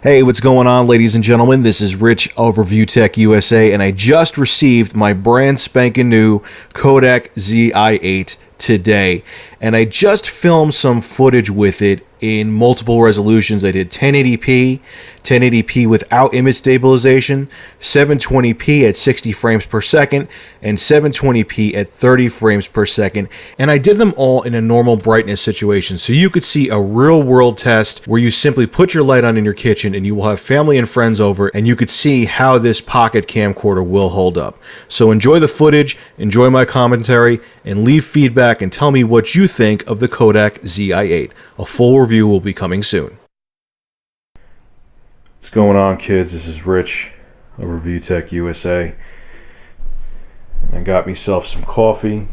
Hey, what's going on, ladies and gentlemen? This is Rich of Reupload USA, and I just received my brand spanking new Kodak Zi8 today. And I just filmed some footage with it in multiple resolutions. I did 1080p, 1080p without image stabilization, 720p at 60 frames per second, and 720p at 30 frames per second. And I did them all in a normal brightness situation, so you could see a real world test where you simply put your light on in your kitchen and you will have family and friends over, and you could see how this pocket camcorder will hold up. So enjoy the footage, enjoy my commentary, and leave feedback and tell me what you think of the Kodak Zi8. A full review will be coming soon. What's going on, kids? This is Rich of Reupload USA. I got myself some coffee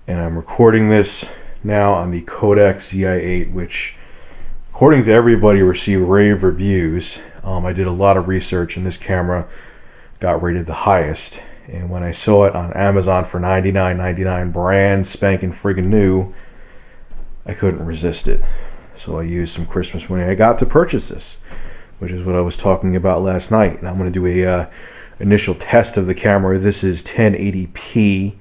and I'm recording this now on the Kodak Zi8, which according to everybody received rave reviews. I did a lot of research and this camera got rated the highest, and when I saw it on Amazon for $99.99 brand spanking friggin' new, I couldn't resist it. So I used some Christmas money I got to purchase this, which is what I was talking about last night. And I'm going to do a initial test of the camera. This is 1080p,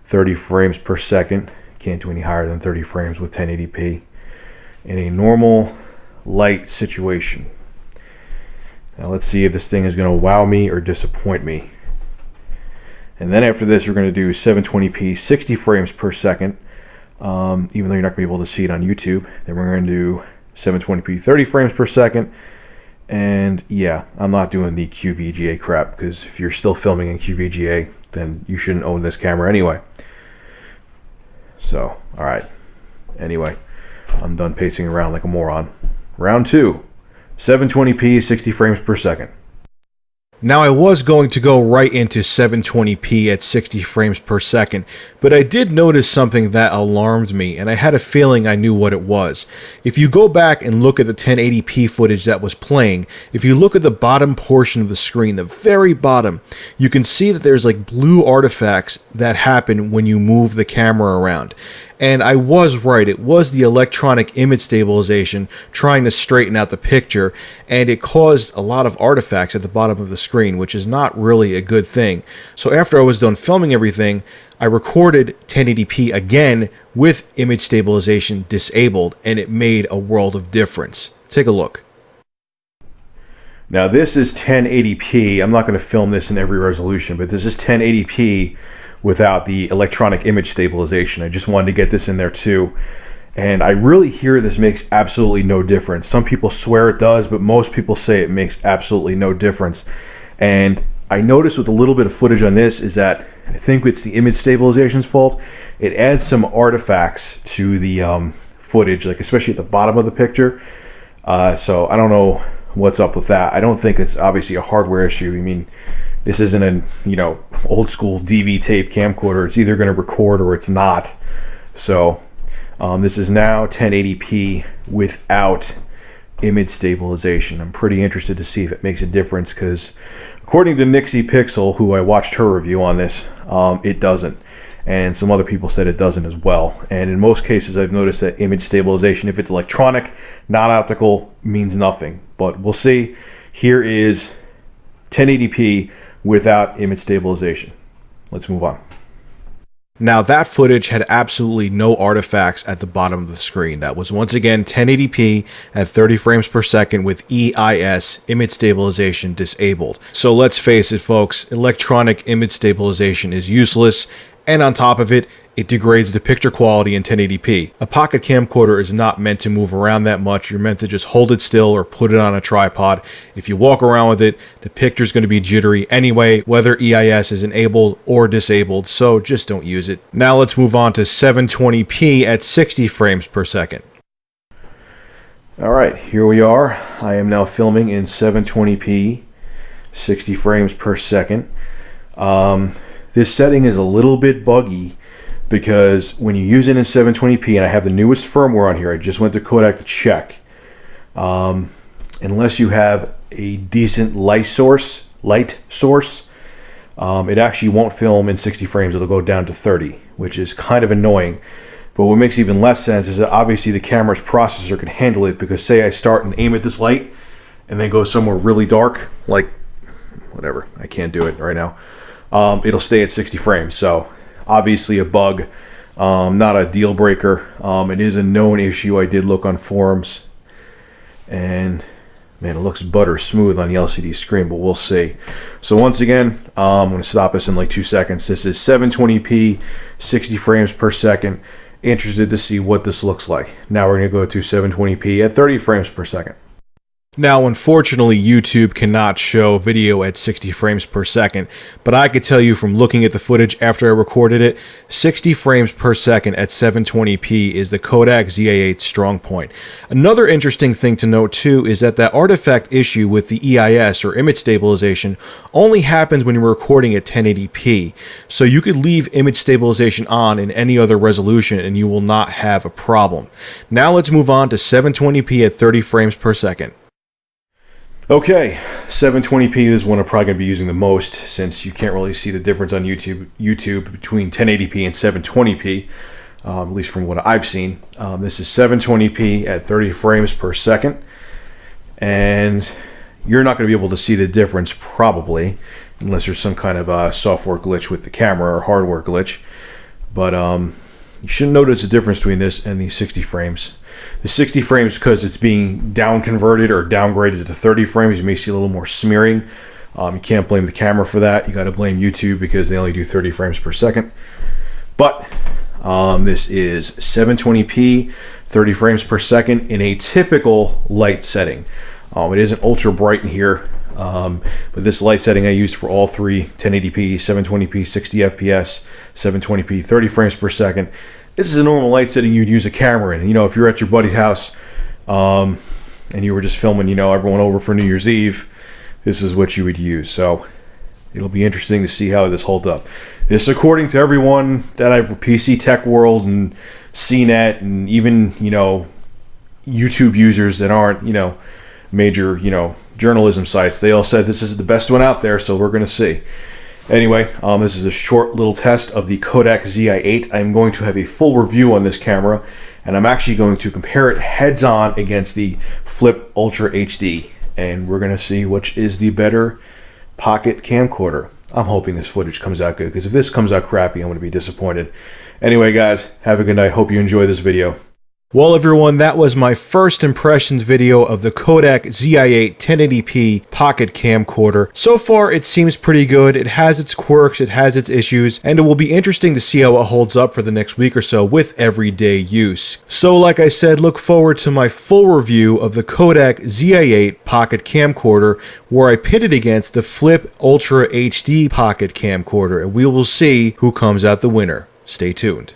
30 frames per second. Can't do any higher than 30 frames with 1080p in a normal light situation. Now let's see if this thing is going to wow me or disappoint me. And then after this, we're going to do 720p, 60 frames per second. Even though you're not going to be able to see it on YouTube. Then we're going to do 720p 30 frames per second. And yeah, I'm not doing the QVGA crap, because if you're still filming in QVGA, then you shouldn't own this camera anyway. So, alright. Anyway, I'm done pacing around like a moron. Round 2. 720p 60 frames per second. Now, I was going to go right into 720p at 60 frames per second, but I did notice something that alarmed me, and I had a feeling I knew what it was. If you go back and look at the 1080p footage that was playing, if you look at the bottom portion of the screen, the very bottom, you can see that there's like blue artifacts that happen when you move the camera around. And I was right, it was the electronic image stabilization trying to straighten out the picture, and it caused a lot of artifacts at the bottom of the screen, which is not really a good thing. So after I was done filming everything, I recorded 1080p again with image stabilization disabled, and it made a world of difference. Take a look. Now this is 1080p. I'm not going to film this in every resolution, but this is 1080p without the electronic image stabilization. I just wanted to get this in there too. And I really hear this makes absolutely no difference. Some people swear it does, but most people say it makes absolutely no difference. And I noticed with a little bit of footage on this is that I think it's the image stabilization's fault. It adds some artifacts to the footage, like especially at the bottom of the picture. So I don't know what's up with that. I don't think it's obviously a hardware issue. I mean, this isn't a, old school DV tape camcorder. It's either going to record or it's not. So this is now 1080p without image stabilization. I'm pretty interested to see if it makes a difference, because according to Nixie Pixel, who I watched her review on this, it doesn't. And some other people said it doesn't as well. And in most cases, I've noticed that image stabilization, if it's electronic, not optical, means nothing. But we'll see. Here is 1080p without image stabilization. Let's move on. Now, that footage had absolutely no artifacts at the bottom of the screen. That was once again 1080p at 30 frames per second with EIS, image stabilization, disabled. So let's face it, folks, electronic image stabilization is useless, and on top of it, it degrades the picture quality in 1080p. A pocket camcorder is not meant to move around that much. You're meant to just hold it still or put it on a tripod. If you walk around with it, the picture's going to be jittery anyway, whether EIS is enabled or disabled, so just don't use it. Now let's move on to 720p at 60 frames per second. Alright, here we are. I am now filming in 720p, 60 frames per second. This setting is a little bit buggy, because when you use it in 720p, and I have the newest firmware on here, I just went to Kodak to check, unless you have a decent light source, it actually won't film in 60 frames. It'll go down to 30, which is kind of annoying. But what makes even less sense is that obviously the camera's processor can handle it, because say I start and aim at this light, and then go somewhere really dark, like whatever, I can't do it right now, it'll stay at 60 frames. So obviously a bug, not a deal breaker. It is a known issue. I did look on forums, and man, it looks butter smooth on the LCD screen, but we'll see. So once again, I'm going to stop this in like 2 seconds. This is 720p, 60 frames per second. Interested to see what this looks like. Now we're going to go to 720p at 30 frames per second. Now, unfortunately, YouTube cannot show video at 60 frames per second, but I could tell you from looking at the footage after I recorded it, 60 frames per second at 720p is the Kodak Zi8 strong point. Another interesting thing to note too is that artifact issue with the EIS, or image stabilization, only happens when you're recording at 1080p. So you could leave image stabilization on in any other resolution and you will not have a problem. Now let's move on to 720p at 30 frames per second. Okay, 720p is one I'm probably going to be using the most, since you can't really see the difference on YouTube between 1080p and 720p, at least from what I've seen. This is 720p at 30 frames per second, and you're not going to be able to see the difference probably, unless there's some kind of software glitch with the camera or hardware glitch. But you shouldn't notice a difference between this and the 60 frames. The 60 frames, because it's being down converted or downgraded to 30 frames, you may see a little more smearing. You can't blame the camera for that. You got to blame YouTube because they only do 30 frames per second. But this is 720p, 30 frames per second in a typical light setting. It isn't ultra bright in here, but this light setting I used for all three: 1080p, 720p, 60 fps, 720p, 30 frames per second. This is a normal light setting you'd use a camera in. You know, if you're at your buddy's house and you were just filming, you know, everyone over for New Year's Eve, this is what you would use. So it'll be interesting to see how this holds up. This, according to everyone that I've PC Tech World and CNET and even, you know, YouTube users that aren't, you know, major, you know, journalism sites, they all said this is the best one out there, so we're going to see. Anyway, this is a short little test of the Kodak Zi8. I'm going to have a full review on this camera, and I'm actually going to compare it heads-on against the Flip Ultra HD, and we're going to see which is the better pocket camcorder. I'm hoping this footage comes out good, because if this comes out crappy, I'm going to be disappointed. Anyway, guys, have a good night. Hope you enjoy this video. Well, everyone, that was my first impressions video of the Kodak Zi8 1080p pocket camcorder. So far, it seems pretty good. It has its quirks, it has its issues, and it will be interesting to see how it holds up for the next week or so with everyday use. So, like I said, look forward to my full review of the Kodak Zi8 pocket camcorder, where I pit it against the Flip Ultra HD pocket camcorder, and we will see who comes out the winner. Stay tuned.